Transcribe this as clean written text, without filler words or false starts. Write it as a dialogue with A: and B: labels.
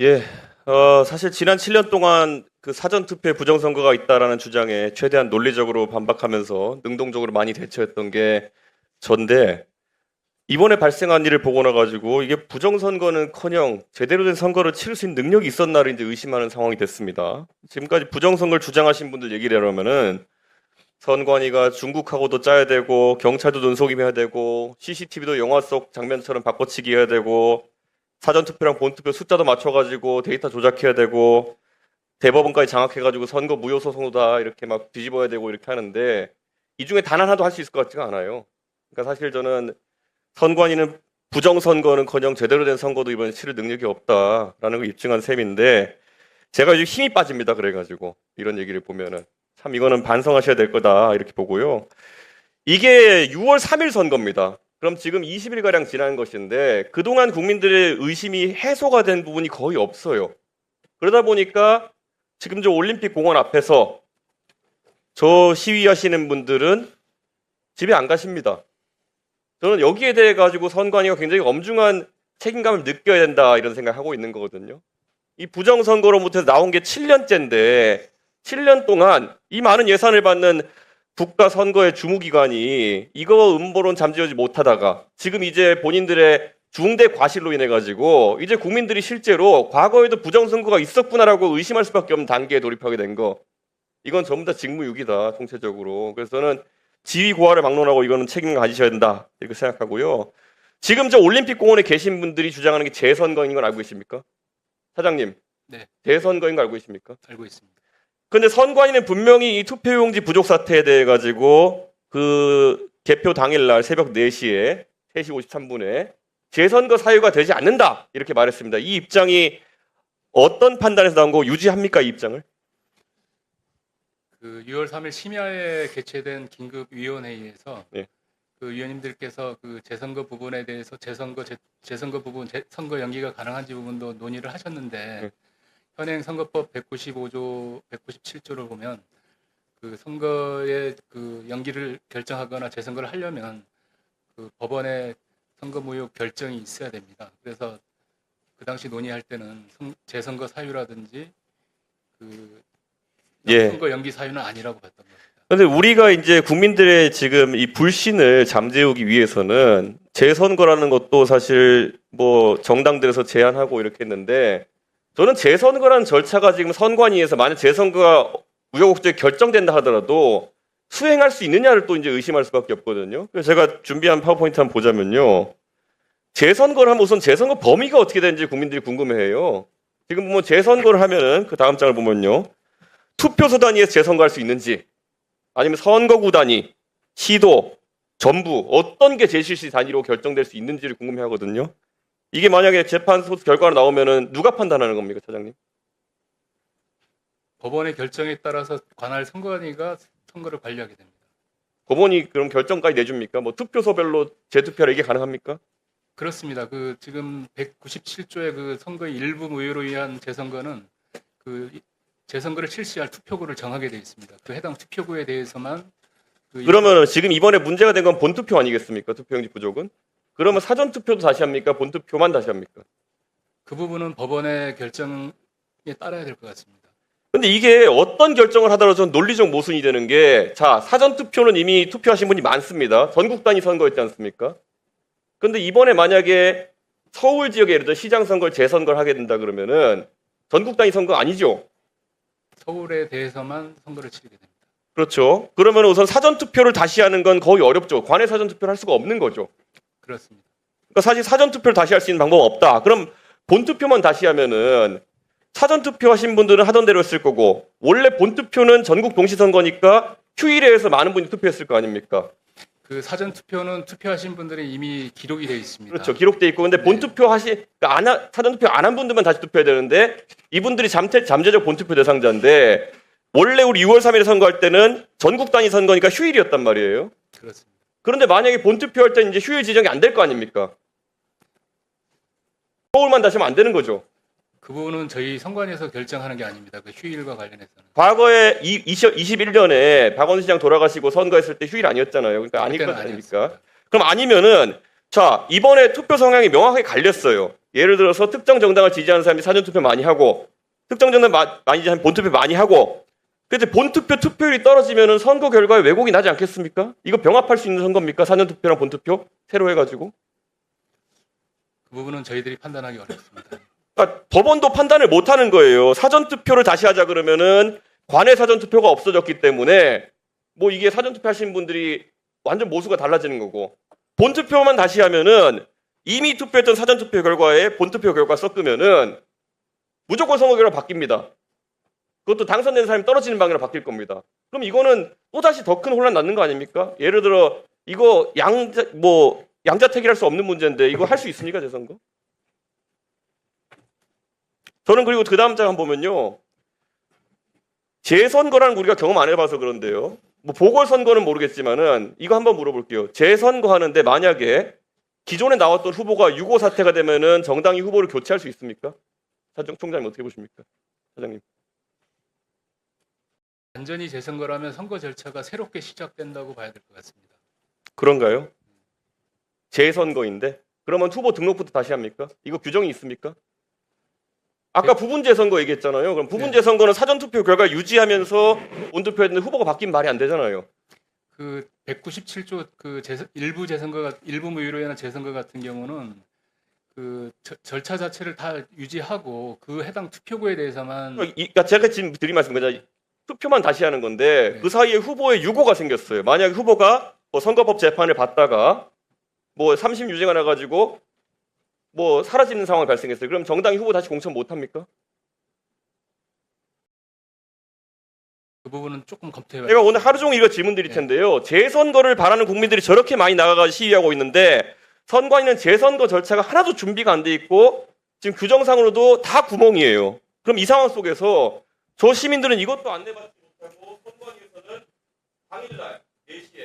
A: 예, 사실 지난 7년 동안 그 사전투표에 부정선거가 있다라는 주장에 최대한 논리적으로 반박하면서 능동적으로 많이 대처했던 게 전데, 이번에 발생한 일을 보고 나가지고 이게 부정선거는커녕 제대로 된 선거를 치를 수 있는 능력이 있었나를 이제 의심하는 상황이 됐습니다. 지금까지 부정선거를 주장하신 분들 얘기를 하려면은 선관위가 중국하고도 짜야 되고 경찰도 눈속임해야 되고 CCTV도 영화 속 장면처럼 바꿔치기 해야 되고 사전투표랑 본투표 숫자도 맞춰가지고 데이터 조작해야 되고 대법원까지 장악해가지고 선거 무효소송도 다 이렇게 막 뒤집어야 되고 이렇게 하는데 이 중에 단 하나도 할 수 있을 것 같지가 않아요. 그러니까 사실 저는 선관위는 부정선거는커녕 제대로 된 선거도 이번에 치를 능력이 없다라는 걸 입증한 셈인데 제가 요즘 힘이 빠집니다. 그래가지고 이런 얘기를 보면은 참 이거는 반성하셔야 될 거다 이렇게 보고요. 이게 6월 3일 선거입니다. 그럼 지금 20일가량 지난 것인데 그동안 국민들의 의심이 해소가 된 부분이 거의 없어요. 그러다 보니까 지금 저 올림픽 공원 앞에서 저 시위하시는 분들은 집에 안 가십니다. 저는 여기에 대해 가지고 선관위가 굉장히 엄중한 책임감을 느껴야 된다 이런 생각을 하고 있는 거거든요. 이 부정선거로부터 나온 게 7년째인데 7년 동안 이 많은 예산을 받는 국가선거의 주무기관이 이거 음모론 잠재우지 못하다가 지금 이제 본인들의 중대 과실로 인해 가지고 이제 국민들이 실제로 과거에도 부정선거가 있었구나라고 의심할 수밖에 없는 단계에 돌입하게 된 거. 이건 전부 다 직무유기다 총체적으로. 그래서 저는 지위 고하를 막론하고 이거는 책임을 가지셔야 된다 이렇게 생각하고요. 지금 저 올림픽 공원에 계신 분들이 주장하는 게 재선거인 걸 알고 계십니까? 사장님.
B: 네,
A: 재선거인 거 알고 계십니까?
B: 알고 있습니다.
A: 근데 선관위는 분명히 이 투표용지 부족 사태에 대해 가지고 그 개표 당일날 새벽 4시에 3시 53분에 재선거 사유가 되지 않는다 이렇게 말했습니다. 이 입장이 어떤 판단에서 나온 거 유지합니까? 이 입장을?
B: 그 6월 3일 심야에 개최된 긴급위원회의에서
A: 네.
B: 그 위원님들께서 그 재선거 부분에 대해서 재선거 부분 선거 연기가 가능한지 부분도 논의를 하셨는데
A: 네.
B: 현행 선거법 195조, 197조를 보면 그 선거의 그 연기를 결정하거나 재선거를 하려면 그 법원의 선거 무효 결정이 있어야 됩니다. 그래서 그 당시 논의할 때는 재선거 사유라든지 그
A: 예.
B: 선거 연기 사유는 아니라고 봤던 겁니다.
A: 근데 우리가 이제 국민들의 지금 이 불신을 잠재우기 위해서는 재선거라는 것도 사실 뭐 정당들에서 제안하고 이렇게 했는데 저는 재선거라는 절차가 지금 선관위에서 만약 재선거가 우여곡절이 결정된다 하더라도 수행할 수 있느냐를 또 이제 의심할 수밖에 없거든요. 그래서 제가 준비한 파워포인트 한번 보자면요. 재선거를 하면 우선 재선거 범위가 어떻게 되는지 국민들이 궁금해해요. 지금 보면 재선거를 하면은 그 다음 장을 보면요. 투표소 단위에서 재선거할 수 있는지 아니면 선거구 단위, 시도, 전부 어떤 게 제 실시 단위로 결정될 수 있는지를 궁금해하거든요. 이게 만약에 재판소 결과가 나오면은 누가 판단하는 겁니까, 차장님?
B: 법원의 결정에 따라서 관할 선관위가 선거를 관리하게 됩니다.
A: 법원이 그럼 결정까지 내줍니까? 뭐 투표소별로 재투표를 이게 가능합니까?
B: 그렇습니다. 그 지금 197조의 그 선거의 일부 무효로 의한 재선거는 그 재선거를 실시할 투표구를 정하게 되어 있습니다. 그 해당 투표구에 대해서만
A: 그러면 지금 이번에 문제가 된 건 본투표 아니겠습니까? 투표용지 부족은? 그러면 사전투표도 다시 합니까? 본투표만 다시 합니까?
B: 그 부분은 법원의 결정에 따라야 될 것 같습니다.
A: 근데 이게 어떤 결정을 하더라도 전 논리적 모순이 되는 게, 자, 사전투표는 이미 투표하신 분이 많습니다. 전국 단위 선거였지 않습니까? 근데 이번에 만약에 서울 지역에 예를 들어 시장 선거를 재선거를 하게 된다 그러면은 전국 단위 선거 아니죠?
B: 서울에 대해서만 선거를 치르게 됩니다.
A: 그렇죠. 그러면 우선 사전투표를 다시 하는 건 거의 어렵죠. 관내 사전투표를 할 수가 없는 거죠.
B: 그렇습니다.
A: 그러니까 사실 사전투표를 다시 할 수 있는 방법은 없다. 그럼 본투표만 다시 하면은 사전투표 하신 분들은 하던 대로 했을 거고 원래 본투표는 전국 동시선거니까 휴일에서 많은 분이 투표했을 거 아닙니까?
B: 그 사전 투표는 투표하신 분들이 이미 기록이 되어 있습니다.
A: 그렇죠. 기록돼 있고 근데
B: 네.
A: 본투표 그러니까 사전투표 안 한 분들만 다시 투표해야 되는데 이분들이 잠재적 본투표 대상자인데 원래 우리 6월 3일에 선거할 때는 전국 단위 선거니까 휴일이었단 말이에요.
B: 그렇습니다.
A: 그런데 만약에 본투표할 때는 이제 휴일 지정이 안 될 거 아닙니까? 서울만 다시 하면 안 되는 거죠.
B: 그 부분은 저희 선관위에서 결정하는 게 아닙니다. 그 휴일과 관련해서는.
A: 과거에 21년에 박원순 시장 돌아가시고 선거했을 때 휴일 아니었잖아요. 그러니까 아닐 것
B: 그때는
A: 아닙니까?
B: 아니었습니다.
A: 그럼 아니면은 자 이번에 투표 성향이 명확하게 갈렸어요. 예를 들어서 특정 정당을 지지하는 사람이 사전투표 많이 하고 특정 정당 많이 지지하는 본투표 많이 하고 그런데 본투표 투표율이 떨어지면 선거 결과에 왜곡이 나지 않겠습니까? 이거 병합할 수 있는 선거입니까? 사전투표랑 본투표 새로 해가지고.
B: 그 부분은 저희들이 판단하기 어렵습니다.
A: 그러니까 법원도 판단을 못하는 거예요. 사전투표를 다시 하자 그러면은 관외 사전투표가 없어졌기 때문에 뭐 이게 사전투표 하시는 분들이 완전 모수가 달라지는 거고 본투표만 다시 하면은 이미 투표했던 사전투표 결과에 본투표 결과 섞으면은 무조건 선거 결과 바뀝니다. 그것도 당선된 사람이 떨어지는 방향으로 바뀔 겁니다. 그럼 이거는 또다시 더 큰 혼란 낳는 거 아닙니까? 예를 들어 이거 양자택일할 수 없는 문제인데 이거 할 수 있습니까? 재선거? 저는 그리고 그 다음 장 한번 보면요. 재선거라는 거 우리가 경험 안 해봐서 그런데요. 뭐 보궐선거는 모르겠지만은 이거 한번 물어볼게요. 재선거 하는데 만약에 기존에 나왔던 후보가 6.5 사태가 되면은 정당이 후보를 교체할 수 있습니까? 총장님 어떻게 보십니까? 사장님.
B: 완전히 재선거라면 선거 절차가 새롭게 시작된다고 봐야 될 것 같습니다.
A: 그런가요? 재선거인데? 그러면 후보 등록부터 다시 합니까? 이거 규정이 있습니까? 아까 부분재선거 얘기했잖아요. 그럼 부분재선거는 사전투표 결과 유지하면서 본투표했는데 후보가 바뀌면 말이 안 되잖아요.
B: 그 197조 그 일부 재선거가 일부 무효로 인한 재선거 같은 경우는 그 절차 자체를 다 유지하고 그 해당 투표구에 대해서만
A: 그러니까 제가 지금 드린 말씀 그냥 투표만 다시 하는 건데
B: 네.
A: 그 사이에 후보의 유고가 생겼어요. 만약에 후보가 뭐 선거법 재판을 받다가 뭐 3심 유죄가 나가지고 뭐 사라지는 상황이 발생했어요. 그럼 정당이 후보 다시 공천 못 합니까?
B: 그 부분은 조금 검토해봐야
A: 제가 오늘 하루 종일 이거 질문 드릴 텐데요. 재선거를 바라는 국민들이 저렇게 많이 나가가 시위하고 있는데 선관위는 재선거 절차가 하나도 준비가 안 돼 있고 지금 규정상으로도 다 구멍이에요. 그럼 이 상황 속에서 저 시민들은 이것도 안내받지 못하고 선관위에서는 당일날 4시에